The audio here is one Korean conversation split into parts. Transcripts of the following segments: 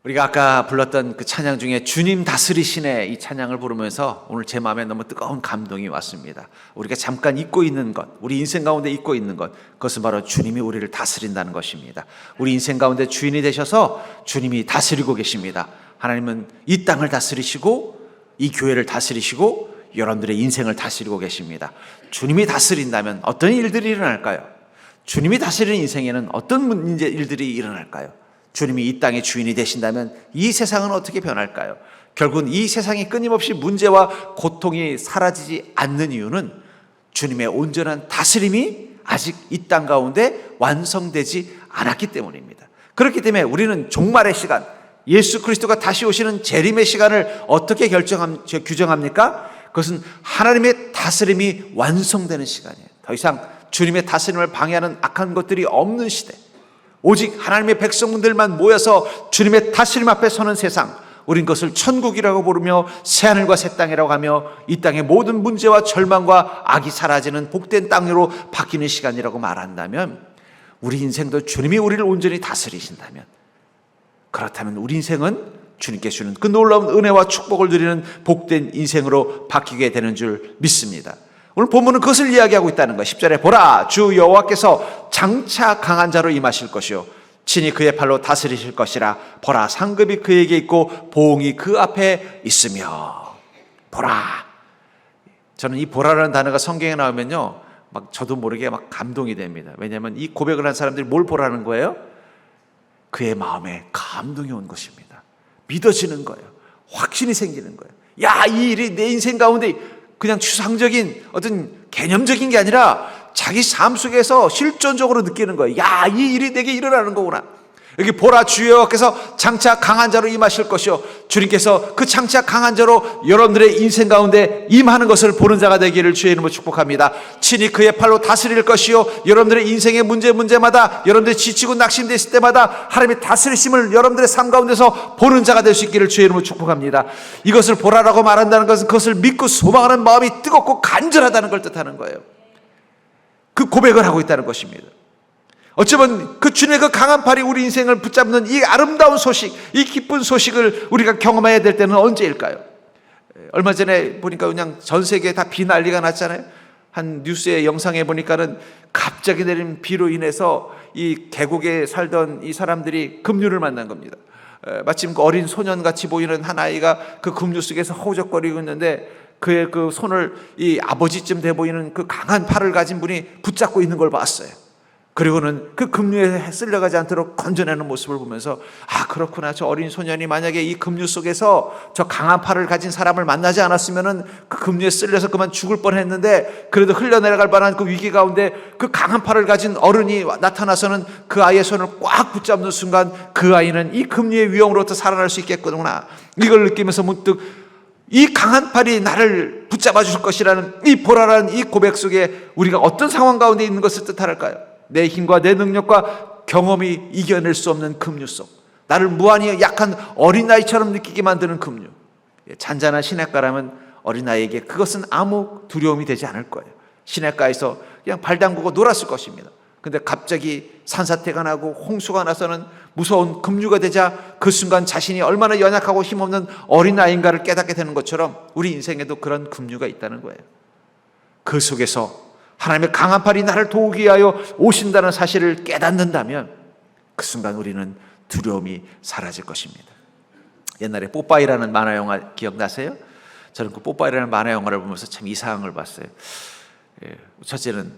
우리가 아까 불렀던 그 찬양 중에 주님 다스리시네, 이 찬양을 부르면서 오늘 제 마음에 너무 뜨거운 감동이 왔습니다. 우리가 잠깐 잊고 있는 것, 우리 인생 가운데 잊고 있는 것, 그것은 바로 주님이 우리를 다스린다는 것입니다. 우리 인생 가운데 주인이 되셔서 주님이 다스리고 계십니다. 하나님은 이 땅을 다스리시고 이 교회를 다스리시고 여러분들의 인생을 다스리고 계십니다. 주님이 다스린다면 어떤 일들이 일어날까요? 주님이 다스리는 인생에는 어떤 일들이 일어날까요? 주님이 이 땅의 주인이 되신다면 이 세상은 어떻게 변할까요? 결국은 이 세상이 끊임없이 문제와 고통이 사라지지 않는 이유는 주님의 온전한 다스림이 아직 이 땅 가운데 완성되지 않았기 때문입니다. 그렇기 때문에 우리는 종말의 시간, 예수 그리스도가 다시 오시는 재림의 시간을 어떻게 규정합니까? 그것은 하나님의 다스림이 완성되는 시간이에요. 더 이상 주님의 다스림을 방해하는 악한 것들이 없는 시대, 오직 하나님의 백성분들만 모여서 주님의 다스림 앞에 서는 세상, 우린 그것을 천국이라고 부르며 새하늘과 새 땅이라고 하며 이 땅의 모든 문제와 절망과 악이 사라지는 복된 땅으로 바뀌는 시간이라고 말한다면, 우리 인생도 주님이 우리를 온전히 다스리신다면, 그렇다면 우리 인생은 주님께 주는 그 놀라운 은혜와 축복을 누리는 복된 인생으로 바뀌게 되는 줄 믿습니다. 오늘 본문은 그것을 이야기하고 있다는 것. 10절에 보라, 주 여호와께서 장차 강한 자로 임하실 것이요 친히 그의 팔로 다스리실 것이라. 보라, 상급이 그에게 있고 보응이 그 앞에 있으며. 보라. 저는 이 보라라는 단어가 성경에 나오면요, 막 저도 모르게 막 감동이 됩니다. 왜냐하면 이 고백을 한 사람들이 뭘 보라는 거예요? 그의 마음에 감동이 온 것입니다. 믿어지는 거예요. 확신이 생기는 거예요. 야, 이 일이 내 인생 가운데 그냥 추상적인 어떤 개념적인 게 아니라 자기 삶 속에서 실존적으로 느끼는 거예요. 야, 이 일이 내게 일어나는 거구나. 여기 보라, 주 여호와께서 장차 강한 자로 임하실 것이요 주님께서 그 장차 강한 자로 여러분들의 인생 가운데 임하는 것을 보는 자가 되기를 주의 이름으로 축복합니다. 친히 그의 팔로 다스릴 것이요 여러분들의 인생의 문제마다, 여러분들이 지치고 낙심됐을 때마다 하나님의 다스리심을 여러분들의 삶 가운데서 보는 자가 될 수 있기를 주의 이름으로 축복합니다. 이것을 보라라고 말한다는 것은 그것을 믿고 소망하는 마음이 뜨겁고 간절하다는 걸 뜻하는 거예요. 그 고백을 하고 있다는 것입니다. 어쩌면 그 주님의 그 강한 팔이 우리 인생을 붙잡는 이 아름다운 소식, 이 기쁜 소식을 우리가 경험해야 될 때는 언제일까요? 얼마 전에 보니까 그냥 전 세계에 다 비 난리가 났잖아요. 한 뉴스의 영상에 보니까는 갑자기 내린 비로 인해서 이 계곡에 살던 이 사람들이 급류를 만난 겁니다. 마침 그 어린 소년같이 보이는 한 아이가 그 급류 속에서 허우적거리고 있는데 그의 그 손을 이 아버지쯤 돼 보이는 그 강한 팔을 가진 분이 붙잡고 있는 걸 봤어요. 그리고는 그 급류에 쓸려가지 않도록 건져내는 모습을 보면서, 아, 그렇구나. 저 어린 소년이 만약에 이 급류 속에서 저 강한 팔을 가진 사람을 만나지 않았으면은 그 급류에 쓸려서 그만 죽을 뻔했는데, 그래도 흘러내려갈 만한 그 위기 가운데 그 강한 팔을 가진 어른이 나타나서는 그 아이의 손을 꽉 붙잡는 순간 그 아이는 이 급류의 위험으로부터 살아날 수 있겠구나. 이걸 느끼면서 문득 이 강한 팔이 나를 붙잡아 줄 것이라는 이 보라라는 이 고백 속에 우리가 어떤 상황 가운데 있는 것을 뜻할까요? 내 힘과 내 능력과 경험이 이겨낼 수 없는 급류 속, 나를 무한히 약한 어린아이처럼 느끼게 만드는 급류. 잔잔한 시냇가라면 어린아이에게 그것은 아무 두려움이 되지 않을 거예요. 시냇가에서 그냥 발 담그고 놀았을 것입니다. 근데 갑자기 산사태가 나고 홍수가 나서는 무서운 급류가 되자 그 순간 자신이 얼마나 연약하고 힘없는 어린아이인가를 깨닫게 되는 것처럼 우리 인생에도 그런 급류가 있다는 거예요. 그 속에서 하나님의 강한 팔이 나를 도우기 위하여 오신다는 사실을 깨닫는다면 그 순간 우리는 두려움이 사라질 것입니다. 옛날에 뽀빠이라는 만화 영화 기억나세요? 저는 그 뽀빠이라는 만화 영화를 보면서 참 이상한 걸 봤어요. 첫째는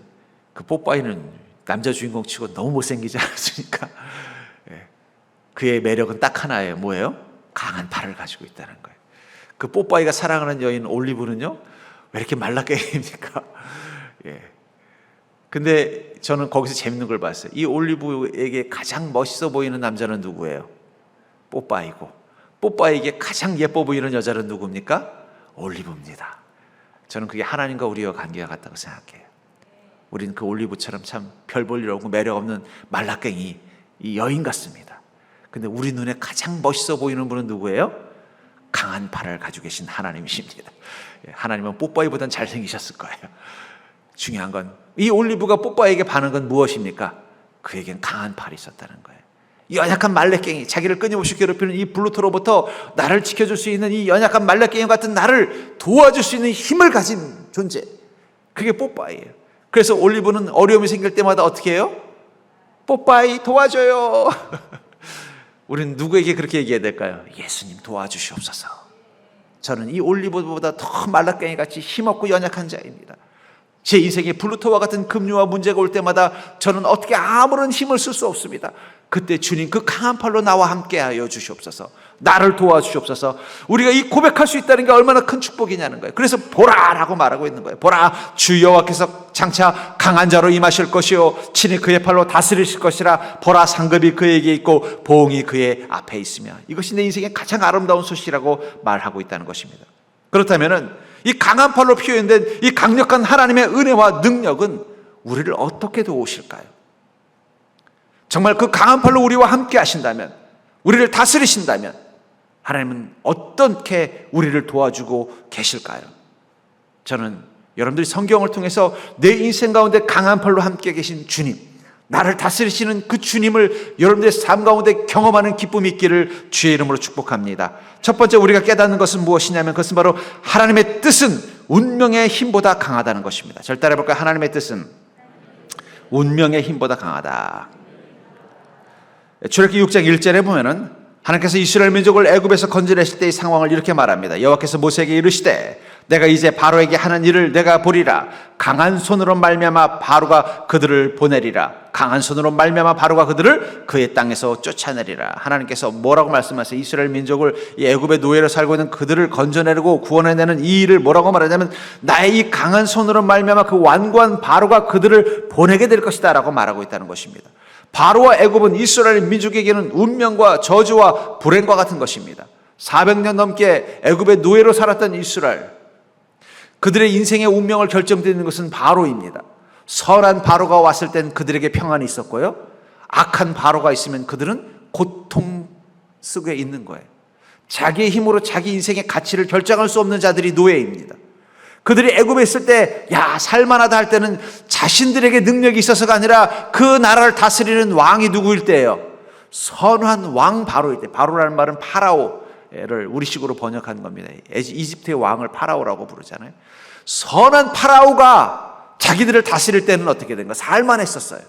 그 뽀빠이는 남자 주인공 치고 너무 못생기지 않았습니까? 그의 매력은 딱 하나예요. 뭐예요? 강한 팔을 가지고 있다는 거예요. 그 뽀빠이가 사랑하는 여인 올리브는요, 왜 이렇게 말라깽이입니까? 근데 저는 거기서 재밌는 걸 봤어요. 이 올리브에게 가장 멋있어 보이는 남자는 누구예요? 뽀빠이고, 뽀빠이에게 가장 예뻐 보이는 여자는 누굽니까? 올리브입니다. 저는 그게 하나님과 우리와 관계가 같다고 생각해요. 우리는 그 올리브처럼 참 별 볼 일 없고 매력 없는 말라깽이, 이 여인 같습니다. 근데 우리 눈에 가장 멋있어 보이는 분은 누구예요? 강한 팔을 가지고 계신 하나님이십니다. 하나님은 뽀빠이보단 잘생기셨을 거예요. 중요한 건 이 올리브가 뽀빠이에게 반한 건 무엇입니까? 그에겐 강한 팔이 있었다는 거예요. 연약한 말레깽이, 자기를 끊임없이 괴롭히는 이 블루토로부터 나를 지켜줄 수 있는 이 연약한 말레깽이 같은 나를 도와줄 수 있는 힘을 가진 존재, 그게 뽀빠이예요. 그래서 올리브는 어려움이 생길 때마다 어떻게 해요? 뽀빠이 도와줘요. 우리는 누구에게 그렇게 얘기해야 될까요? 예수님 도와주시옵소서. 저는 이 올리브보다 더 말라깽이 같이 힘없고 연약한 자입니다. 제 인생에 블루토와 같은 급류와 문제가 올 때마다 저는 어떻게 아무런 힘을 쓸 수 없습니다. 그때 주님 그 강한 팔로 나와 함께하여 주시옵소서. 나를 도와주시옵소서. 우리가 이 고백할 수 있다는 게 얼마나 큰 축복이냐는 거예요. 그래서 보라라고 말하고 있는 거예요. 보라, 주 여호와께서 장차 강한 자로 임하실 것이요 친히 그의 팔로 다스리실 것이라. 보라, 상급이 그에게 있고 보응이 그의 앞에 있으며. 이것이 내 인생의 가장 아름다운 소식이라고 말하고 있다는 것입니다. 그렇다면은 이 강한 팔로 표현된 이 강력한 하나님의 은혜와 능력은 우리를 어떻게 도우실까요? 정말 그 강한 팔로 우리와 함께 하신다면, 우리를 다스리신다면 하나님은 어떻게 우리를 도와주고 계실까요? 저는 여러분들이 성경을 통해서 내 인생 가운데 강한 팔로 함께 계신 주님, 나를 다스리시는 그 주님을 여러분들의 삶 가운데 경험하는 기쁨이 있기를 주의 이름으로 축복합니다. 첫 번째 우리가 깨닫는 것은 무엇이냐면 그것은 바로 하나님의 뜻은 운명의 힘보다 강하다는 것입니다. 절 따라해 볼까요? 하나님의 뜻은 운명의 힘보다 강하다. 출애굽기 6장 1절에 보면은 하나님께서 이스라엘 민족을 애굽에서 건져내실 때의 상황을 이렇게 말합니다. 여호와께서 모세에게 이르시되 내가 이제 바로에게 하는 일을 내가 보리라. 강한 손으로 말미암아 바로가 그들을 보내리라. 강한 손으로 말미암아 바로가 그들을 그의 땅에서 쫓아내리라. 하나님께서 뭐라고 말씀하세요? 이스라엘 민족을 이 애굽의 노예로 살고 있는 그들을 건져내고 구원해내는 이 일을 뭐라고 말하냐면 나의 이 강한 손으로 말미암아 그 완고한 바로가 그들을 보내게 될 것이다 라고 말하고 있다는 것입니다. 바로와 애굽은 이스라엘 민족에게는 운명과 저주와 불행과 같은 것입니다. 400년 넘게 애굽의 노예로 살았던 이스라엘, 그들의 인생의 운명을 결정짓는 것은 바로입니다. 선한 바로가 왔을 땐 그들에게 평안이 있었고요, 악한 바로가 있으면 그들은 고통 속에 있는 거예요. 자기의 힘으로 자기 인생의 가치를 결정할 수 없는 자들이 노예입니다. 그들이 애굽에 있을 때 살만하다 할 때는 자신들에게 능력이 있어서가 아니라 그 나라를 다스리는 왕이 누구일 때예요? 선한 왕 바로일 때. 바로라는 말은 파라오를 우리식으로 번역한 겁니다. 이집트의 왕을 파라오라고 부르잖아요. 선한 파라오가 자기들을 다스릴 때는 어떻게 된 거야? 살만했었어요.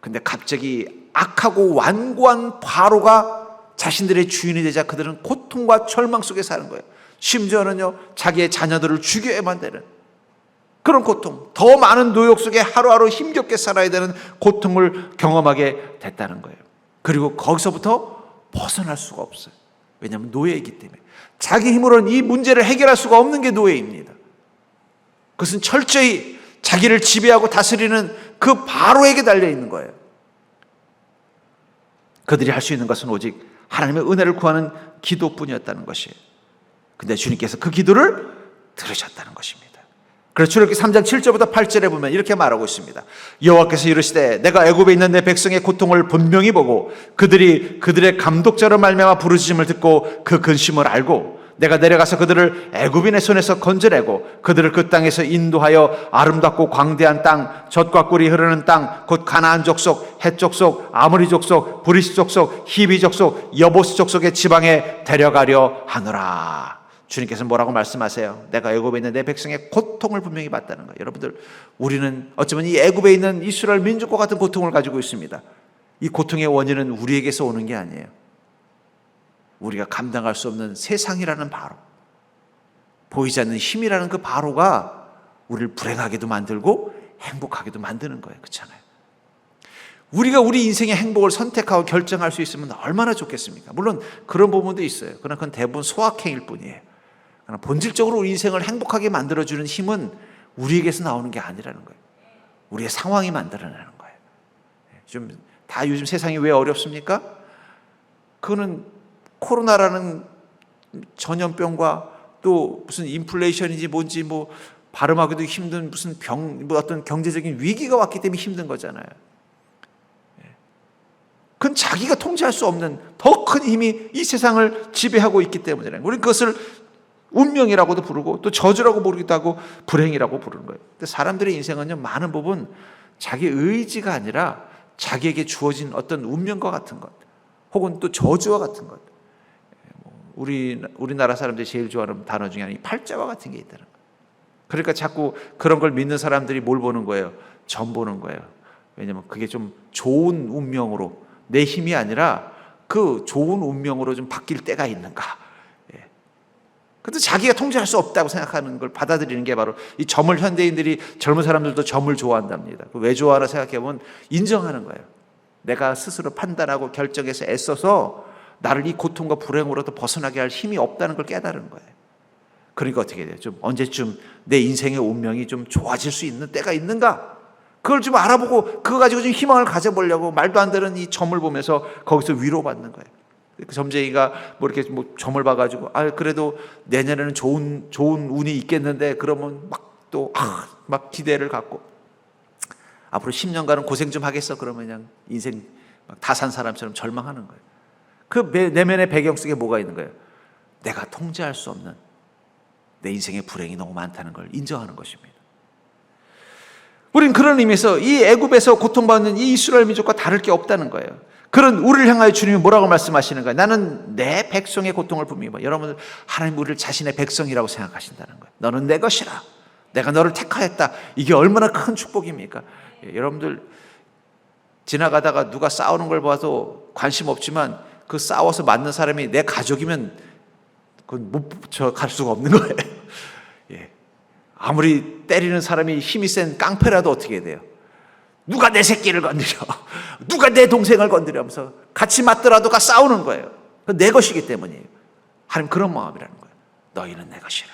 근데 갑자기 악하고 완고한 바로가 자신들의 주인이 되자 그들은 고통과 절망 속에 사는 거예요. 심지어는요, 자기의 자녀들을 죽여야만 되는 그런 고통, 더 많은 노역 속에 하루하루 힘겹게 살아야 되는 고통을 경험하게 됐다는 거예요. 그리고 거기서부터 벗어날 수가 없어요. 왜냐하면 노예이기 때문에. 자기 힘으로는 이 문제를 해결할 수가 없는 게 노예입니다. 그것은 철저히 자기를 지배하고 다스리는 그 바로에게 달려있는 거예요. 그들이 할 수 있는 것은 오직 하나님의 은혜를 구하는 기도뿐이었다는 것이에요. 근데 주님께서 그 기도를 들으셨다는 것입니다. 그래서 출애굽기 3장 7절부터 8절에 보면 이렇게 말하고 있습니다. 여호와께서 이르시되 내가 애굽에 있는 내 백성의 고통을 분명히 보고 그들이 그들의 감독자로 말미암아 부르짖음을 듣고 그 근심을 알고 내가 내려가서 그들을 애굽인의 손에서 건져내고 그들을 그 땅에서 인도하여 아름답고 광대한 땅, 젖과 꿀이 흐르는 땅, 곧 가나안 족속, 헷 족속, 아모리 족속, 브리스 족속, 히비 족속, 여보스 족속의 지방에 데려가려 하노라. 주님께서 뭐라고 말씀하세요? 내가 애굽에 있는 내 백성의 고통을 분명히 봤다는 거예요. 여러분들, 우리는 어쩌면 이 애굽에 있는 이스라엘 민족과 같은 고통을 가지고 있습니다. 이 고통의 원인은 우리에게서 오는 게 아니에요. 우리가 감당할 수 없는 세상이라는 바로, 보이지 않는 힘이라는 그 바로가 우리를 불행하게도 만들고 행복하게도 만드는 거예요. 그렇잖아요. 우리가 우리 인생의 행복을 선택하고 결정할 수 있으면 얼마나 좋겠습니까? 물론 그런 부분도 있어요. 그러나 그건 대부분 소확행일 뿐이에요. 그러나 본질적으로 우리 인생을 행복하게 만들어주는 힘은 우리에게서 나오는 게 아니라는 거예요. 우리의 상황이 만들어내는 거예요. 요즘 세상이 왜 어렵습니까? 그거는 코로나라는 전염병과 또 무슨 인플레이션인지 뭔지 발음하기도 힘든 무슨 어떤 경제적인 위기가 왔기 때문에 힘든 거잖아요. 그건 자기가 통제할 수 없는 더 큰 힘이 이 세상을 지배하고 있기 때문이에요. 우리는 그것을 운명이라고도 부르고 또 저주라고 부르기도 하고 불행이라고 부르는 거예요. 근데 사람들의 인생은요, 많은 부분 자기 의지가 아니라 자기에게 주어진 어떤 운명과 같은 것, 혹은 또 저주와 같은 것. 우리나라 사람들이 제일 좋아하는 단어 중에 하나가 팔자와 같은 게 있다는 거예요. 그러니까 자꾸 그런 걸 믿는 사람들이 뭘 보는 거예요? 점 보는 거예요. 왜냐하면 그게 좀 좋은 운명으로, 내 힘이 아니라 그 좋은 운명으로 좀 바뀔 때가 있는가. 그래도 자기가 통제할 수 없다고 생각하는 걸 받아들이는 게 바로 이 점을, 현대인들이, 젊은 사람들도 점을 좋아한답니다. 왜 좋아하나 생각해보면 인정하는 거예요. 내가 스스로 판단하고 결정해서 애써서 나를 이 고통과 불행으로부터 벗어나게 할 힘이 없다는 걸 깨달은 거예요. 그러니까 어떻게 돼요? 좀 언제쯤 내 인생의 운명이 좀 좋아질 수 있는 때가 있는가? 그걸 좀 알아보고 그거 가지고 좀 희망을 가져보려고 말도 안 되는 이 점을 보면서 거기서 위로받는 거예요. 그 점쟁이가 뭐 이렇게 뭐 점을 봐가지고 그래도 내년에는 좋은 운이 있겠는데, 그러면 막 기대를 갖고 앞으로 10년간은 고생 좀 하겠어. 그러면 그냥 인생 다 산 사람처럼 절망하는 거예요. 그 내면의 배경 속에 뭐가 있는 거예요? 내가 통제할 수 없는 내 인생의 불행이 너무 많다는 걸 인정하는 것입니다. 우린 그런 의미에서 이 애굽에서 고통받는 이 이스라엘 민족과 다를 게 없다는 거예요. 그런 우리를 향하여 주님이 뭐라고 말씀하시는 거예요? 나는 내 백성의 고통을 분명히 봐. 여러분들, 하나님 우리를 자신의 백성이라고 생각하신다는 거예요. 너는 내 것이라. 내가 너를 택하였다. 이게 얼마나 큰 축복입니까? 여러분들, 지나가다가 누가 싸우는 걸 봐도 관심 없지만 그 싸워서 맞는 사람이 내 가족이면 그건 갈 수가 없는 거예요. 아무리 때리는 사람이 힘이 센 깡패라도 어떻게 해야 돼요? 누가 내 새끼를 건드려, 누가 내 동생을 건드려 하면서 같이 맞더라도 싸우는 거예요. 내 것이기 때문이에요. 하나님 그런 마음이라는 거예요. 너희는 내 것이라.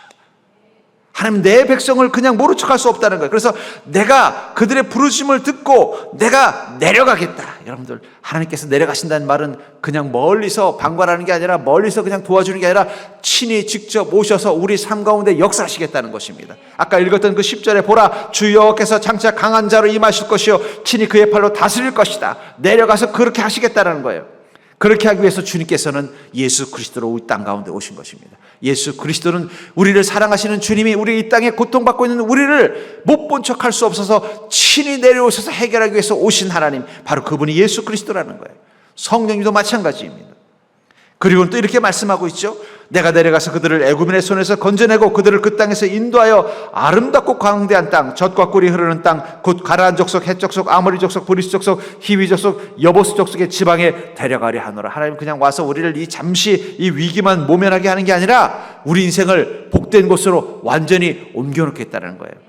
하나님 내 백성을 그냥 모른 척할 수 없다는 거예요. 그래서 내가 그들의 부르심을 듣고 내가 내려가겠다. 여러분들, 하나님께서 내려가신다는 말은 그냥 멀리서 방관하는 게 아니라, 멀리서 그냥 도와주는 게 아니라 친히 직접 오셔서 우리 삶 가운데 역사하시겠다는 것입니다. 아까 읽었던 그 10절에 보라, 주 여호와께서 장차 강한 자로 임하실 것이요 친히 그의 팔로 다스릴 것이다. 내려가서 그렇게 하시겠다는 거예요. 그렇게 하기 위해서 주님께서는 예수 그리스도로 우리 땅 가운데 오신 것입니다. 예수 그리스도는, 우리를 사랑하시는 주님이 우리 이 땅에 고통받고 있는 우리를 못 본 척할 수 없어서 친히 내려오셔서 해결하기 위해서 오신 하나님, 바로 그분이 예수 그리스도라는 거예요. 성령님도 마찬가지입니다. 그리고 또 이렇게 말씀하고 있죠. 내가 내려가서 그들을 애굽인의 손에서 건져내고 그들을 그 땅에서 인도하여 아름답고 광대한 땅, 젖과 꿀이 흐르는 땅, 곧 가나안 족속, 헷 족속, 아모리 족속, 브리스 족속, 히위 족속, 여보스 족속의 지방에 데려가려 하노라. 하나님 그냥 와서 우리를 이 잠시 이 위기만 모면하게 하는 게 아니라 우리 인생을 복된 곳으로 완전히 옮겨놓겠다는 거예요.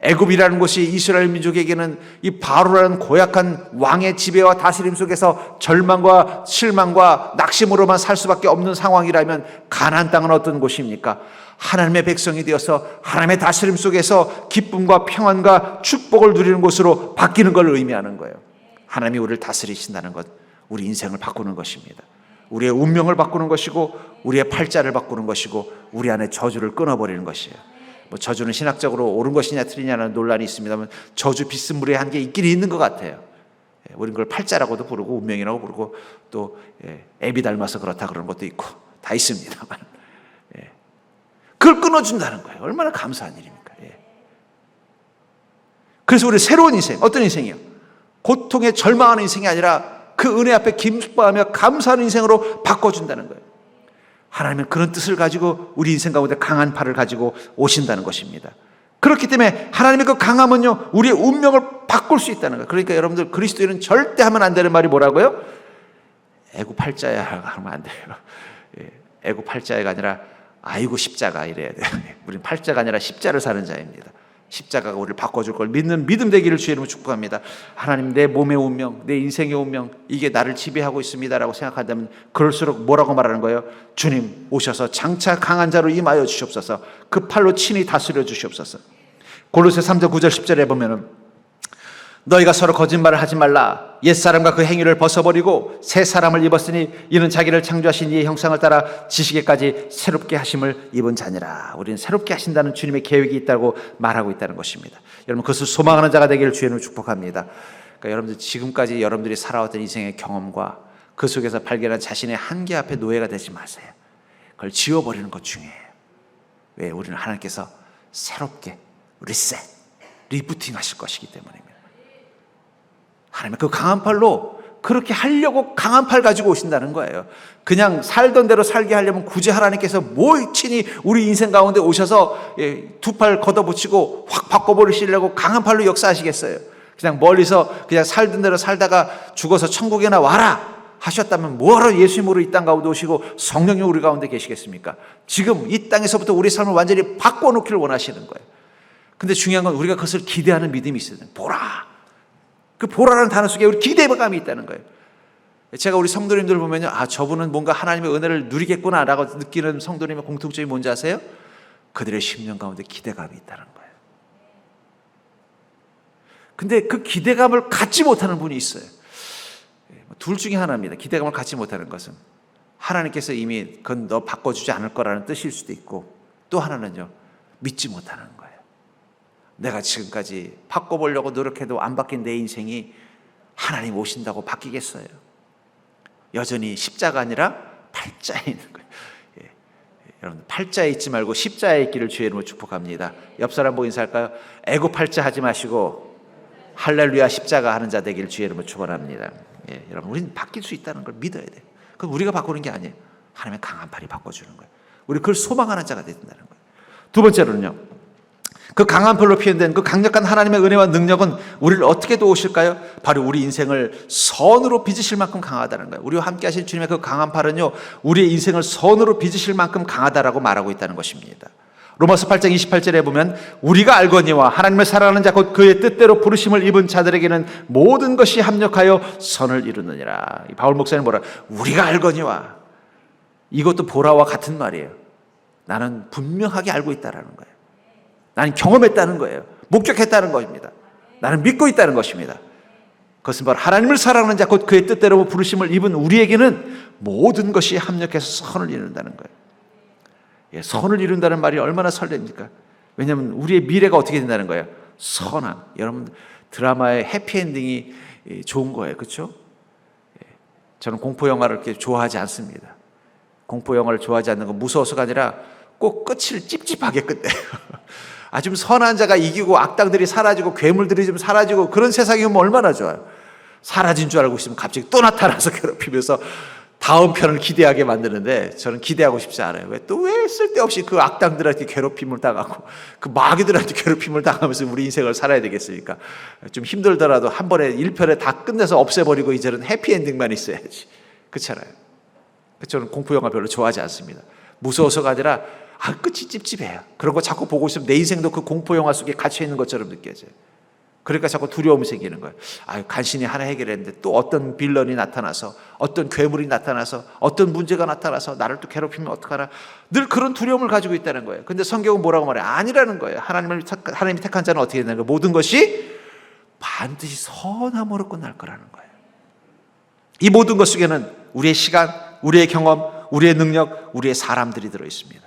애굽이라는 곳이 이스라엘 민족에게는 이 바로라는 고약한 왕의 지배와 다스림 속에서 절망과 실망과 낙심으로만 살 수밖에 없는 상황이라면, 가나안 땅은 어떤 곳입니까? 하나님의 백성이 되어서 하나님의 다스림 속에서 기쁨과 평안과 축복을 누리는 곳으로 바뀌는 걸 의미하는 거예요. 하나님이 우리를 다스리신다는 것, 우리 인생을 바꾸는 것입니다. 우리의 운명을 바꾸는 것이고, 우리의 팔자를 바꾸는 것이고, 우리 안에 저주를 끊어버리는 것이에요. 저주는 신학적으로 옳은 것이냐 틀리냐는 논란이 있습니다만, 저주 비스무리한 한게 있긴 있는 것 같아요. 우린 그걸 팔자라고도 부르고 운명이라고 부르고, 또 애비 닮아서 그렇다 그러는 것도 있고 다 있습니다만, 그걸 끊어준다는 거예요. 얼마나 감사한 일입니까? 그래서 우리 새로운 인생, 어떤 인생이요? 고통에 절망하는 인생이 아니라 그 은혜 앞에 기뻐하며 감사하는 인생으로 바꿔준다는 거예요. 하나님은 그런 뜻을 가지고 우리 인생 가운데 강한 팔을 가지고 오신다는 것입니다. 그렇기 때문에 하나님의 그 강함은요, 우리의 운명을 바꿀 수 있다는 거예요. 그러니까 여러분들, 그리스도인은 절대 하면 안 되는 말이 뭐라고요? 애국 팔자야 하면 안 돼요. 애국 팔자야가 아니라 아이고 십자가 이래야 돼요. 우리는 팔자가 아니라 십자를 사는 자입니다. 십자가가 우리를 바꿔줄 걸 믿는 믿음 되기를 주의 이름으로 축복합니다. 하나님, 내 몸의 운명, 내 인생의 운명, 이게 나를 지배하고 있습니다라고 생각한다면, 그럴수록 뭐라고 말하는 거예요? 주님 오셔서 장차 강한 자로 임하여 주시옵소서. 그 팔로 친히 다스려 주시옵소서. 골로새 3장 9절 10절에 보면은, 너희가 서로 거짓말을 하지 말라. 옛사람과 그 행위를 벗어버리고 새 사람을 입었으니 이는 자기를 창조하신 이의 형상을 따라 지식에까지 새롭게 하심을 입은 자니라. 우리는 새롭게 하신다는 주님의 계획이 있다고 말하고 있다는 것입니다. 여러분, 그것을 소망하는 자가 되기를 주님을 축복합니다. 그러니까 여러분들, 지금까지 여러분들이 살아왔던 인생의 경험과 그 속에서 발견한 자신의 한계 앞에 노예가 되지 마세요. 그걸 지워버리는 것 중요해요. 왜? 우리는 하나님께서 새롭게 리셋, 리부팅 하실 것이기 때문입니다. 하나님의 그 강한 팔로 그렇게 하려고 강한 팔 가지고 오신다는 거예요. 그냥 살던 대로 살게 하려면 굳이 하나님께서 뭘 친히 우리 인생 가운데 오셔서 두 팔 걷어붙이고 확 바꿔버리시려고 강한 팔로 역사하시겠어요? 그냥 멀리서 그냥 살던 대로 살다가 죽어서 천국에나 와라 하셨다면 뭐하러 예수님으로 이 땅 가운데 오시고 성령님 우리 가운데 계시겠습니까? 지금 이 땅에서부터 우리 삶을 완전히 바꿔놓기를 원하시는 거예요. 근데 중요한 건 우리가 그것을 기대하는 믿음이 있어야 돼요. 보라. 그 보라라는 단어 속에 우리 기대감이 있다는 거예요. 제가 우리 성도님들 보면요, 아, 저분은 뭔가 하나님의 은혜를 누리겠구나라고 느끼는 성도님의 공통점이 뭔지 아세요? 그들의 심령 가운데 기대감이 있다는 거예요. 근데 그 기대감을 갖지 못하는 분이 있어요. 둘 중에 하나입니다. 기대감을 갖지 못하는 것은 하나님께서 이미 그건 너 바꿔주지 않을 거라는 뜻일 수도 있고, 또 하나는요, 믿지 못하는 거예요. 내가 지금까지 바꿔보려고 노력해도 안 바뀐 내 인생이 하나님 오신다고 바뀌겠어요? 여전히 십자가 아니라 팔자에 있는 거예요. 예. 여러분, 팔자에 있지 말고 십자에 있기를 주의 이름으로 축복합니다. 옆 사람 보고 인사할까요? 애고 팔자 하지 마시고 할렐루야 십자가 하는 자 되기를 주의 이름으로 축원합니다. 예, 여러분, 우리는 바뀔 수 있다는 걸 믿어야 돼요. 그건 우리가 바꾸는 게 아니에요. 하나님의 강한 팔이 바꿔주는 거예요. 우리 그걸 소망하는 자가 된다는 거예요. 두 번째로는요, 그 강한 팔로 표현된 그 강력한 하나님의 은혜와 능력은 우리를 어떻게 도우실까요? 바로 우리 인생을 선으로 빚으실 만큼 강하다는 거예요. 우리와 함께 하신 주님의 그 강한 팔은요, 우리의 인생을 선으로 빚으실 만큼 강하다라고 말하고 있다는 것입니다. 로마서 8장 28절에 보면 우리가 알거니와 하나님을 사랑하는 자 곧 그의 뜻대로 부르심을 입은 자들에게는 모든 것이 합력하여 선을 이루느니라. 바울 목사님 뭐라? 우리가 알거니와. 이것도 보라와 같은 말이에요. 나는 분명하게 알고 있다라는 거예요. 나는 경험했다는 거예요. 목격했다는 것입니다. 나는 믿고 있다는 것입니다. 그것은 바로 하나님을 사랑하는 자 곧 그의 뜻대로 부르심을 입은 우리에게는 모든 것이 합력해서 선을 이룬다는 거예요. 예, 선을 이룬다는 말이 얼마나 설렙니까? 왜냐하면 우리의 미래가 어떻게 된다는 거예요? 선함. 여러분, 드라마의 해피엔딩이 좋은 거예요. 그렇죠? 예, 저는 공포영화를 그렇게 좋아하지 않습니다. 공포영화를 좋아하지 않는 건 무서워서가 아니라 꼭 끝을 찝찝하게 끝내요. 아, 좀 선한 자가 이기고 악당들이 사라지고 괴물들이 좀 사라지고 그런 세상이면 얼마나 좋아요. 사라진 줄 알고 있으면 갑자기 또 나타나서 괴롭히면서 다음 편을 기대하게 만드는데 저는 기대하고 싶지 않아요. 왜 쓸데없이 그 악당들한테 괴롭힘을 당하고 그 마귀들한테 괴롭힘을 당하면서 우리 인생을 살아야 되겠습니까? 좀 힘들더라도 한 번에 1편에 다 끝내서 없애버리고 이제는 해피엔딩만 있어야지. 그렇잖아요. 저는 공포영화 별로 좋아하지 않습니다. 무서워서가 아니라 끝이 찝찝해요. 그런 거 자꾸 보고 있으면 내 인생도 그 공포영화 속에 갇혀 있는 것처럼 느껴져요. 그러니까 자꾸 두려움이 생기는 거예요. 간신히 하나 해결했는데 또 어떤 빌런이 나타나서 어떤 괴물이 나타나서 어떤 문제가 나타나서 나를 또 괴롭히면 어떡하나. 늘 그런 두려움을 가지고 있다는 거예요. 근데 성경은 뭐라고 말해요? 아니라는 거예요. 하나님이 택한 자는 어떻게 되는 거예요? 모든 것이 반드시 선함으로 끝날 거라는 거예요. 이 모든 것 속에는 우리의 시간, 우리의 경험, 우리의 능력, 우리의 사람들이 들어있습니다.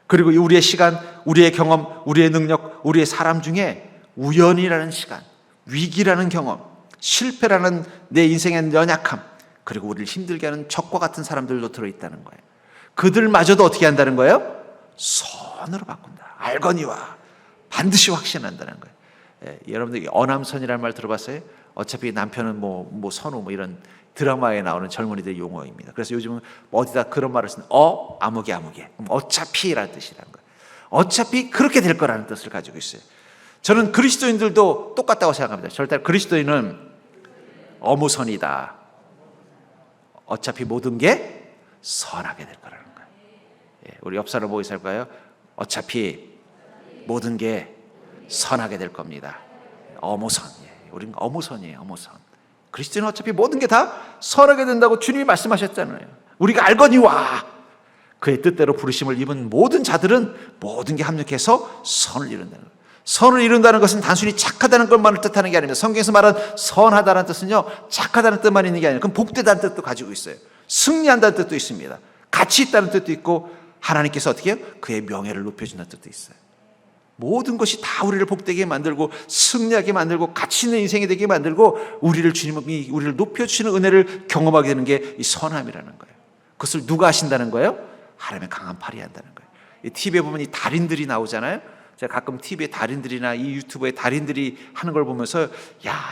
그리고 우리의 시간, 우리의 경험, 우리의 능력, 우리의 사람 중에 우연이라는 시간, 위기라는 경험, 실패라는 내 인생의 연약함, 그리고 우리를 힘들게 하는 적과 같은 사람들도 들어있다는 거예요. 그들마저도 어떻게 한다는 거예요? 선으로 바꾼다. 알거니와 반드시 확신한다는 거예요. 예, 여러분들 어남선이라는 말 들어봤어요? 어차피 남편은 선우 이런 드라마에 나오는 젊은이들의 용어입니다. 그래서 요즘은 어디다 그런 말을 쓰는 아무개 어차피라는 뜻이라는 거예요. 어차피 그렇게 될 거라는 뜻을 가지고 있어요. 저는 그리스도인들도 똑같다고 생각합니다. 절대 그리스도인은 어무선이다. 어차피 모든 게 선하게 될 거라는 거예요. 예, 우리 옆 사람 보고 있을까요? 어차피 모든 게 선하게 될 겁니다. 어무선. 우리는 어무선이에요. 어무선. 그리스도인은 어차피 모든 게 다 선하게 된다고 주님이 말씀하셨잖아요. 우리가 알거니와 그의 뜻대로 부르심을 입은 모든 자들은 모든 게 합력해서 선을 이룬다는 거예요. 선을 이룬다는 것은 단순히 착하다는 것만을 뜻하는 게 아닙니다. 성경에서 말한 선하다는 뜻은요, 착하다는 뜻만 있는 게 아니라 그건 복되다는 뜻도 가지고 있어요. 승리한다는 뜻도 있습니다. 가치 있다는 뜻도 있고, 하나님께서 어떻게 해요? 그의 명예를 높여준다는 뜻도 있어요. 모든 것이 다 우리를 복되게 만들고 승리하게 만들고 가치 있는 인생이 되게 만들고 주님이 우리를 높여주시는 은혜를 경험하게 되는 게 이 선함이라는 거예요. 그것을 누가 하신다는 거예요? 하나님의 강한 팔이 한다는 거예요. 이 TV에 보면 이 달인들이 나오잖아요. 제가 가끔 TV에 달인들이나 이 유튜브에 달인들이 하는 걸 보면서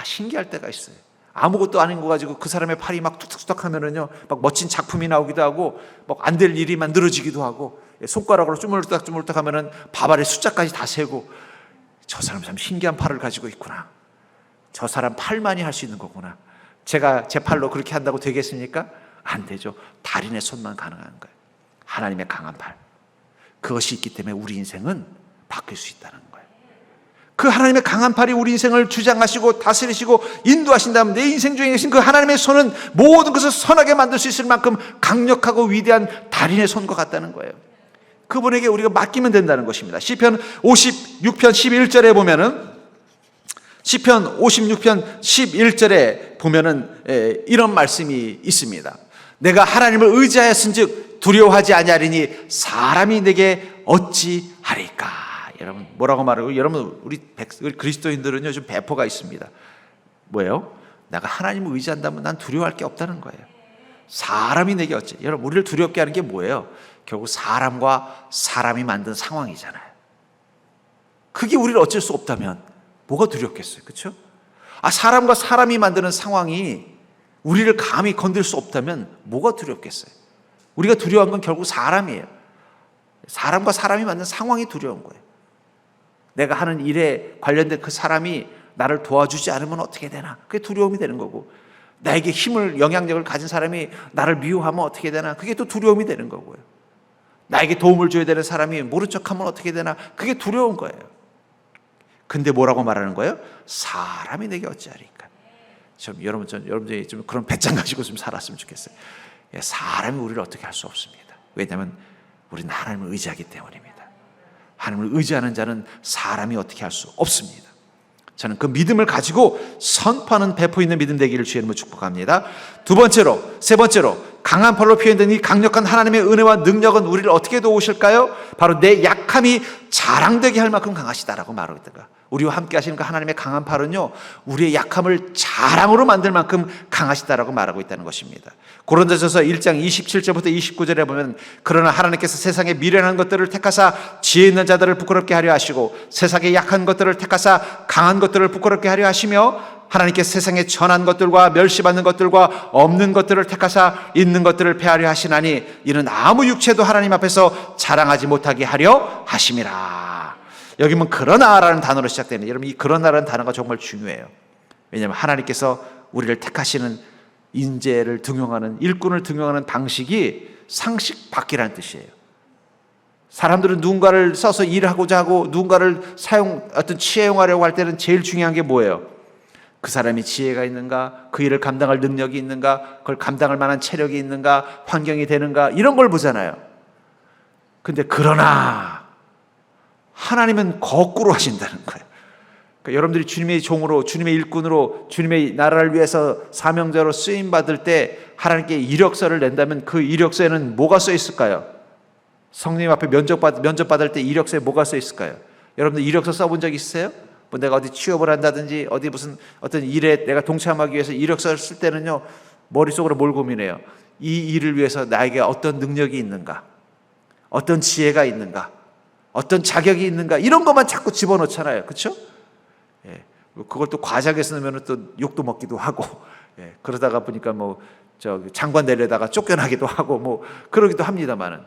신기할 때가 있어요. 아무것도 아닌 거 가지고 그 사람의 팔이 막 툭툭툭 하면은요, 막 멋진 작품이 나오기도 하고, 막 안 될 일이 만들어지기도 하고, 손가락으로 주물럭주물럭 하면은 밥알의 숫자까지 다 세고, 저 사람 참 신기한 팔을 가지고 있구나. 저 사람 팔만이 할 수 있는 거구나. 제가 제 팔로 그렇게 한다고 되겠습니까? 안 되죠. 달인의 손만 가능한 거예요. 하나님의 강한 팔. 그것이 있기 때문에 우리 인생은 바뀔 수 있다는 거예요. 그 하나님의 강한 팔이 우리 인생을 주장하시고 다스리시고 인도하신다면 내 인생 중에 계신 그 하나님의 손은 모든 것을 선하게 만들 수 있을 만큼 강력하고 위대한 달인의 손과 같다는 거예요. 그분에게 우리가 맡기면 된다는 것입니다. 시편 56편 11절에 보면은, 시편 56편 11절에 보면은 이런 말씀이 있습니다. 내가 하나님을 의지하였은즉 두려워하지 아니하리니 사람이 내게 어찌하리까. 여러분 뭐라고 말하고, 여러분 우리 그리스도인들은요 좀 배포가 있습니다. 뭐예요? 내가 하나님을 의지한다면 난 두려워할 게 없다는 거예요. 사람이 내게 어찌. 여러분 우리를 두렵게 하는 게 뭐예요? 결국 사람과 사람이 만든 상황이잖아요. 그게 우리를 어쩔 수 없다면 뭐가 두렵겠어요? 그렇죠? 사람과 사람이 만드는 상황이 우리를 감히 건들 수 없다면 뭐가 두렵겠어요? 우리가 두려운 건 결국 사람이에요. 사람과 사람이 만든 상황이 두려운 거예요. 내가 하는 일에 관련된 그 사람이 나를 도와주지 않으면 어떻게 되나? 그게 두려움이 되는 거고, 나에게 힘을, 영향력을 가진 사람이 나를 미워하면 어떻게 되나? 그게 또 두려움이 되는 거고요. 나에게 도움을 줘야 되는 사람이 모른 척하면 어떻게 되나? 그게 두려운 거예요. 근데 뭐라고 말하는 거예요? 사람이 내게 어찌하리까? 여러분들이 좀 그런 배짱 가지고 좀 살았으면 좋겠어요. 사람이 우리를 어떻게 할 수 없습니다. 왜냐하면 우리는 하나님을 의지하기 때문입니다. 하나님을 의지하는 자는 사람이 어떻게 할 수 없습니다. 저는 그 믿음을 가지고 선포하는 배포 있는 믿음 되기를 주의 이름으로 축복합니다. 세 번째로 강한 팔로 표현된 이 강력한 하나님의 은혜와 능력은 우리를 어떻게 도우실까요? 바로 내 약함이 자랑되게 할 만큼 강하시다라고 말하고 있다가, 우리와 함께 하시는 그 하나님의 강한 팔은요 우리의 약함을 자랑으로 만들 만큼 강하시다라고 말하고 있다는 것입니다. 고린도전서 1장 27절부터 29절에 보면, 그러나 하나님께서 세상에 미련한 것들을 택하사 지혜 있는 자들을 부끄럽게 하려 하시고 세상에 약한 것들을 택하사 강한 것들을 부끄럽게 하려 하시며, 하나님께서 세상에 전한 것들과 멸시받는 것들과 없는 것들을 택하사 있는 것들을 폐하려 하시나니 이는 아무 육체도 하나님 앞에서 자랑하지 못하게 하려 하심이라. 여기 보면 그러나라는 단어로 시작되는, 여러분 이 그러나라는 단어가 정말 중요해요. 왜냐하면 하나님께서 우리를 택하시는 인재를 등용하는, 일꾼을 등용하는 방식이 상식 밖이라는 뜻이에요. 사람들은 누군가를 써서 일하고자 하고 누군가를 채용하려고 할 때는 제일 중요한 게 뭐예요? 그 사람이 지혜가 있는가, 그 일을 감당할 능력이 있는가, 그걸 감당할 만한 체력이 있는가, 환경이 되는가, 이런 걸 보잖아요. 근데 그러나 하나님은 거꾸로 하신다는 거예요. 그러니까 여러분들이 주님의 종으로, 주님의 일꾼으로, 주님의 나라를 위해서 사명자로 쓰임받을 때 하나님께 이력서를 낸다면 그 이력서에는 뭐가 써 있을까요? 성령님 앞에 면접 받을 때 이력서에 뭐가 써 있을까요? 여러분들 이력서 써본 적 있으세요? 뭐 내가 어디 취업을 한다든지 어디 무슨 어떤 일에 내가 동참하기 위해서 이력서를 쓸 때는요 머릿속으로 뭘 고민해요? 이 일을 위해서 나에게 어떤 능력이 있는가, 어떤 지혜가 있는가, 어떤 자격이 있는가, 이런 것만 자꾸 집어넣잖아요. 그렇죠? 예. 그걸 또 과장에 쓰면 또 욕도 먹기도 하고, 예. 그러다가 보니까 뭐 장관 내려다가 쫓겨나기도 하고 뭐 그러기도 합니다만은,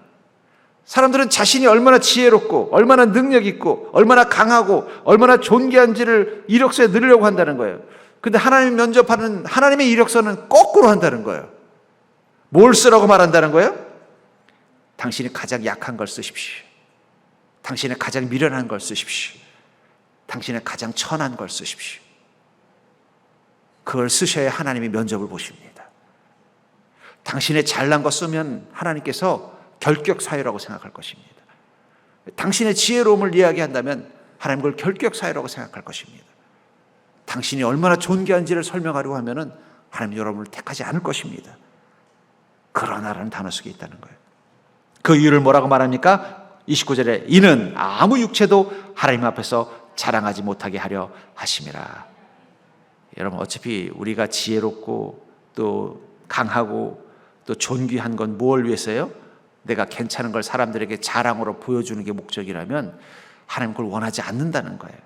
사람들은 자신이 얼마나 지혜롭고 얼마나 능력 있고 얼마나 강하고 얼마나 존귀한지를 이력서에 넣으려고 한다는 거예요. 근데 하나님 면접하는 하나님의 이력서는 거꾸로 한다는 거예요. 뭘 쓰라고 말한다는 거예요? 당신이 가장 약한 걸 쓰십시오. 당신의 가장 미련한 걸 쓰십시오. 당신의 가장 천한 걸 쓰십시오. 그걸 쓰셔야 하나님이 면접을 보십니다. 당신의 잘난 거 쓰면 하나님께서 결격 사유라고 생각할 것입니다. 당신의 지혜로움을 이야기한다면 하나님 그걸 결격 사유라고 생각할 것입니다. 당신이 얼마나 존귀한지를 설명하려고 하면은 하나님 여러분을 택하지 않을 것입니다. 그러나라는 단어 속에 있다는 거예요. 그 이유를 뭐라고 말합니까? 29절에 이는 아무 육체도 하나님 앞에서 자랑하지 못하게 하려 하심이라. 여러분 어차피 우리가 지혜롭고 또 강하고 또 존귀한 건 무엇을 위해서요? 내가 괜찮은 걸 사람들에게 자랑으로 보여주는 게 목적이라면 하나님 그걸 원하지 않는다는 거예요.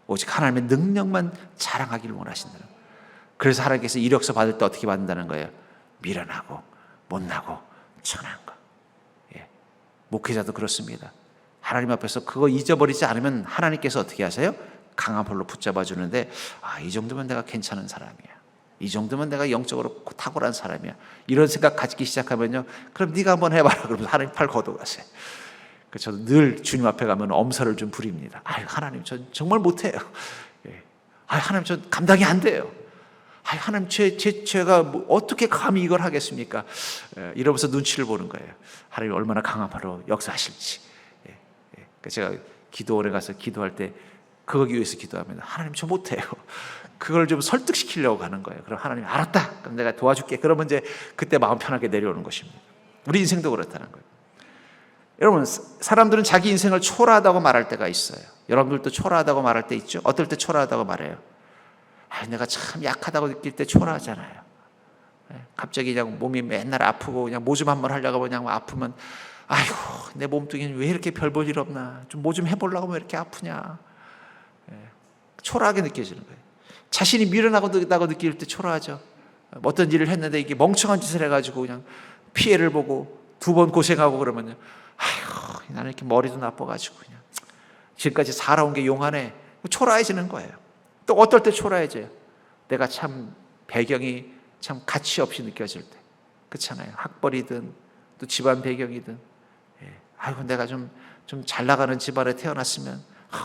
오직 하나님의 능력만 자랑하기를 원하신다는 거예요. 그래서 하나님께서 이력서 받을 때 어떻게 받는다는 거예요? 미련하고 못나고 천한 거. 예. 목회자도 그렇습니다. 하나님 앞에서 그거 잊어버리지 않으면 하나님께서 어떻게 하세요? 강한 볼로 붙잡아 주는데, 이 정도면 내가 괜찮은 사람이야, 이 정도면 내가 영적으로 탁월한 사람이야, 이런 생각 가지기 시작하면요, 그럼 네가 한번 해봐라 그러면서 하나님 팔 걷어가세요. 저도 늘 주님 앞에 가면 엄살을 좀 부립니다. 하나님 전 정말 못해요. 예. 하나님 전 감당이 안 돼요. 하나님 제가 뭐 어떻게 감히 이걸 하겠습니까? 이러면서 눈치를 보는 거예요. 하나님 얼마나 강한 팔로 역사하실지. 제가 기도원에 가서 기도할 때 그거기 위해서 기도하면 하나님 저 못해요. 그걸 좀 설득시키려고 하는 거예요. 그럼 하나님 알았다, 그럼 내가 도와줄게. 그러면 이제 그때 마음 편하게 내려오는 것입니다. 우리 인생도 그렇다는 거예요. 여러분, 사람들은 자기 인생을 초라하다고 말할 때가 있어요. 여러분들도 초라하다고 말할 때 있죠? 어떨 때 초라하다고 말해요? 내가 참 약하다고 느낄 때 초라하잖아요. 갑자기 그냥 몸이 맨날 아프고 그냥 뭐 좀 한번 하려고 그냥 아프면, 아이고 내 몸뚱이는 왜 이렇게 별 볼 일 없나, 좀 뭐 좀 해보려고 하면 왜 이렇게 아프냐. 초라하게 느껴지는 거예요. 자신이 미련하다고 느낄 때 초라하죠. 어떤 일을 했는데 이게 멍청한 짓을 해가지고 그냥 피해를 보고 2번 고생하고 그러면요, 아이고 나는 이렇게 머리도 나빠가지고 그냥 지금까지 살아온 게 용하네. 초라해지는 거예요. 또 어떨 때 초라해져요? 내가 참 배경이 참 가치 없이 느껴질 때, 그렇잖아요. 학벌이든 또 집안 배경이든, 아이고 내가 좀 잘 나가는 집안에 태어났으면,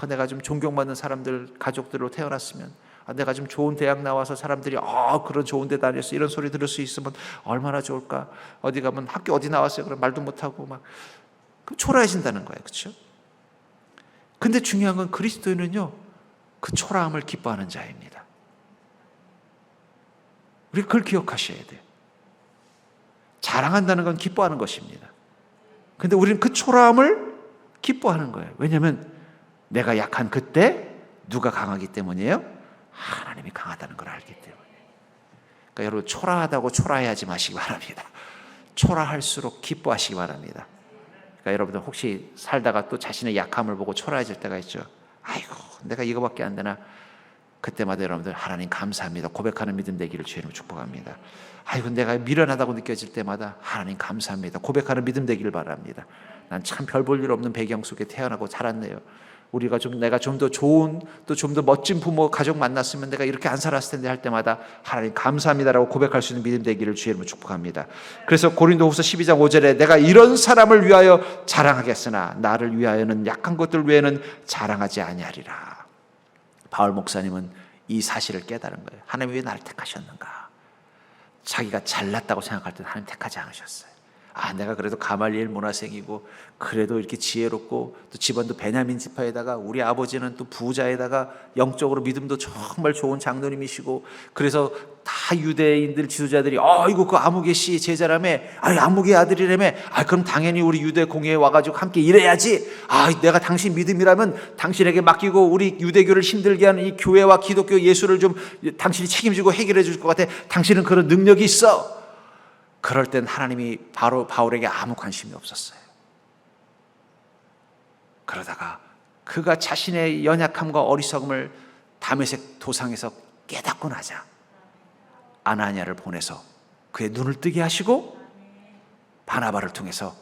내가 좀 존경받는 사람들 가족들로 태어났으면, 내가 좀 좋은 대학 나와서 사람들이 그런 좋은 데 다녔어 이런 소리 들을 수 있으면 얼마나 좋을까. 어디 가면 학교 어디 나왔어요 그럼 말도 못하고 막, 그럼 초라해진다는 거예요. 그렇죠? 근데 중요한 건 그리스도인은요, 그 초라함을 기뻐하는 자입니다. 우리 그걸 기억하셔야 돼요. 자랑한다는 건 기뻐하는 것입니다. 근데 우리는 그 초라함을 기뻐하는 거예요. 왜냐하면 내가 약한 그때 누가 강하기 때문이에요? 하나님이 강하다는 걸 알기 때문에. 그러니까 여러분, 초라하다고 초라해하지 마시기 바랍니다. 초라할수록 기뻐하시기 바랍니다. 그러니까 여러분들 혹시 살다가 또 자신의 약함을 보고 초라해질 때가 있죠. 아이고 내가 이거밖에 안 되나. 그때마다 여러분들 하나님 감사합니다 고백하는 믿음 되기를 주님으로 축복합니다. 아이고 내가 미련하다고 느껴질 때마다 하나님 감사합니다 고백하는 믿음 되기를 바랍니다. 난 참 별 볼 일 없는 배경 속에 태어나고 자랐네요. 내가 좀 더 좋은, 또 좀 더 멋진 부모 가족 만났으면 내가 이렇게 안 살았을 텐데 할 때마다 하나님 감사합니다라고 고백할 수 있는 믿음 되기를 주님으로 축복합니다. 그래서 고린도후서 12장 5절에 내가 이런 사람을 위하여 자랑하겠으나 나를 위하여는 약한 것들 외에는 자랑하지 아니하리라. 바울 목사님은 이 사실을 깨달은 거예요. 하나님이 왜 나를 택하셨는가. 자기가 잘났다고 생각할 때는 하나님 택하지 않으셨어요. 내가 그래도 가말리엘 문화생이고 그래도 이렇게 지혜롭고 또 집안도 베냐민 지파에다가 우리 아버지는 또 부자에다가 영적으로 믿음도 정말 좋은 장로님이시고, 그래서 다 유대인들 지도자들이 이거 그 아무개 씨 제자라며, 아무개 아들이라며, 그럼 당연히 우리 유대 공회에 와가지고 함께 일해야지. 내가 당신 믿음이라면 당신에게 맡기고 우리 유대교를 힘들게 하는 이 교회와 기독교 예수를 좀 당신이 책임지고 해결해 줄 것 같아. 당신은 그런 능력이 있어. 그럴 땐 하나님이 바울에게 아무 관심이 없었어요. 그러다가 그가 자신의 연약함과 어리석음을 다메섹 도상에서 깨닫고 나자 아나니아를 보내서 그의 눈을 뜨게 하시고 바나바를 통해서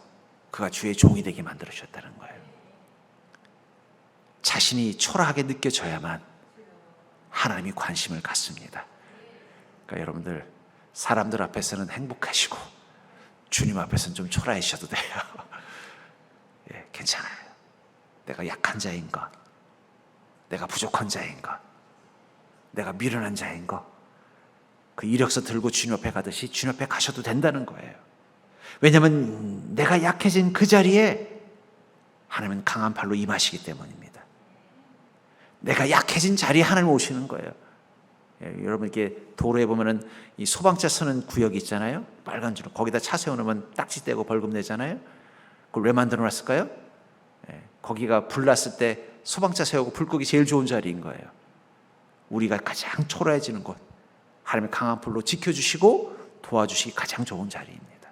그가 주의 종이 되게 만들어주셨다는 거예요. 자신이 초라하게 느껴져야만 하나님이 관심을 갖습니다. 그러니까 여러분들, 사람들 앞에서는 행복하시고 주님 앞에서는 좀 초라해지셔도 돼요. 괜찮아요. 내가 약한 자인 것, 내가 부족한 자인 것, 내가 미련한 자인 것, 그 이력서 들고 주님 앞에 가듯이 주님 앞에 가셔도 된다는 거예요. 왜냐하면 내가 약해진 그 자리에 하나님은 강한 팔로 임하시기 때문입니다. 내가 약해진 자리에 하나님 오시는 거예요. 여러분 이렇게 도로에 보면은 이 소방차 서는 구역이 있잖아요. 빨간 줄, 거기다 차 세워놓으면 딱지 떼고 벌금 내잖아요. 그걸 왜 만들어 놨을까요? 거기가 불 났을 때 소방차 세우고 불 끄기 제일 좋은 자리인 거예요. 우리가 가장 초라해지는 곳, 하나님의 강한 불로 지켜주시고 도와주시기 가장 좋은 자리입니다.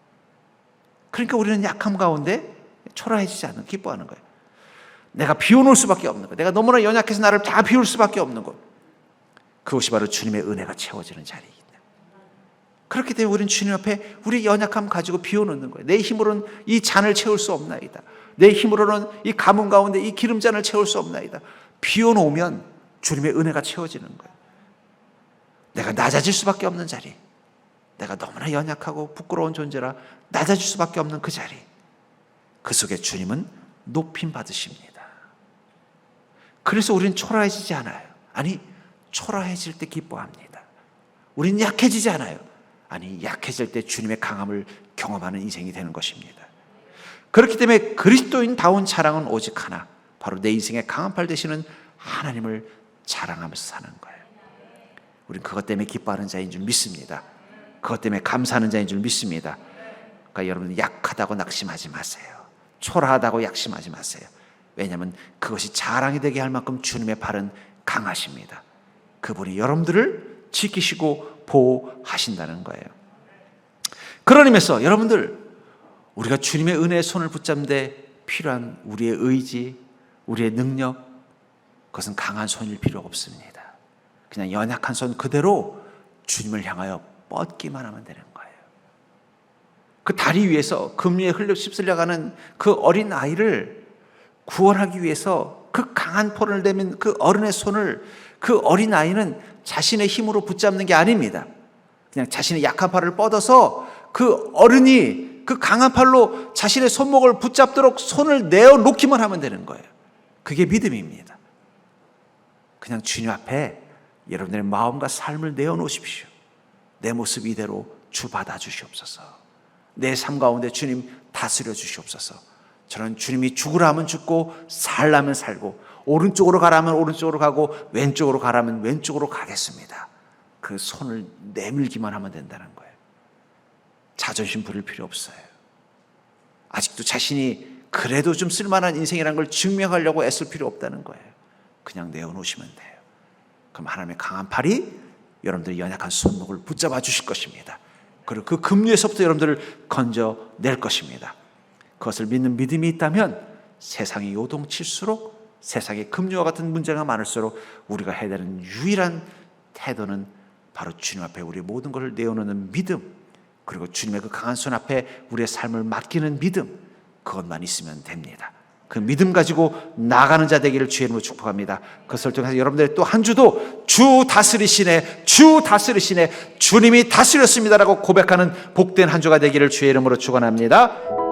그러니까 우리는 약함 가운데 초라해지지 않는, 기뻐하는 거예요. 내가 비워놓을 수밖에 없는 것, 내가 너무나 연약해서 나를 다 비울 수밖에 없는 것, 그것이 바로 주님의 은혜가 채워지는 자리이기 때문에. 그렇기 때문에 우리는 주님 앞에 우리 연약함 가지고 비워놓는 거예요. 내 힘으로는 이 잔을 채울 수 없나이다. 내 힘으로는 이 가문 가운데 이 기름잔을 채울 수 없나이다. 비워놓으면 주님의 은혜가 채워지는 거예요. 내가 낮아질 수밖에 없는 자리, 내가 너무나 연약하고 부끄러운 존재라 낮아질 수밖에 없는 그 자리, 그 속에 주님은 높임 받으십니다. 그래서 우리는 초라해지지 않아요. 아니, 초라해질 때 기뻐합니다. 우리는 약해지지 않아요. 아니, 약해질 때 주님의 강함을 경험하는 인생이 되는 것입니다. 그렇기 때문에 그리스도인다운 자랑은 오직 하나, 바로 내 인생의 강한 팔 되시는 하나님을 자랑하면서 사는 거예요. 우리는 그것 때문에 기뻐하는 자인 줄 믿습니다. 그것 때문에 감사하는 자인 줄 믿습니다. 그러니까 여러분, 약하다고 낙심하지 마세요. 초라하다고 약심하지 마세요. 왜냐하면 그것이 자랑이 되게 할 만큼 주님의 팔은 강하십니다. 그분이 여러분들을 지키시고 보호하신다는 거예요. 그런 의미에서 여러분들, 우리가 주님의 은혜의 손을 붙잡는 데 필요한 우리의 의지, 우리의 능력, 그것은 강한 손일 필요가 없습니다. 그냥 연약한 손 그대로 주님을 향하여 뻗기만 하면 되는 거예요. 그 다리 위에서 금 위에 흘려 휩쓸려가는 그 어린 아이를 구원하기 위해서 그 강한 팔을 내민 그 어른의 손을 그 어린 아이는 자신의 힘으로 붙잡는 게 아닙니다. 그냥 자신의 약한 팔을 뻗어서 그 어른이 그 강한 팔로 자신의 손목을 붙잡도록 손을 내어놓기만 하면 되는 거예요. 그게 믿음입니다. 그냥 주님 앞에 여러분들의 마음과 삶을 내어놓으십시오. 내 모습 이대로 주 받아주시옵소서. 내 삶 가운데 주님 다스려 주시옵소서. 저는 주님이 죽으라 하면 죽고 살라면 살고 오른쪽으로 가라면 오른쪽으로 가고 왼쪽으로 가라면 왼쪽으로 가겠습니다. 그 손을 내밀기만 하면 된다는 거예요. 자존심 부릴 필요 없어요. 아직도 자신이 그래도 좀 쓸만한 인생이라는 걸 증명하려고 애쓸 필요 없다는 거예요. 그냥 내어놓으시면 돼요. 그럼 하나님의 강한 팔이 여러분들의 연약한 손목을 붙잡아 주실 것입니다. 그리고 그 급류에서부터 여러분들을 건져낼 것입니다. 그것을 믿는 믿음이 있다면 세상이 요동칠수록, 세상의 급류와 같은 문제가 많을수록 우리가 해야 되는 유일한 태도는 바로 주님 앞에 우리의 모든 것을 내어놓는 믿음, 그리고 주님의 그 강한 손 앞에 우리의 삶을 맡기는 믿음, 그것만 있으면 됩니다. 그 믿음 가지고 나가는 자 되기를 주의 이름으로 축복합니다. 그것을 통해서 여러분들의 또 한 주도 주 다스리시네, 주 다스리시네, 주님이 다스렸습니다라고 고백하는 복된 한 주가 되기를 주의 이름으로 축원합니다.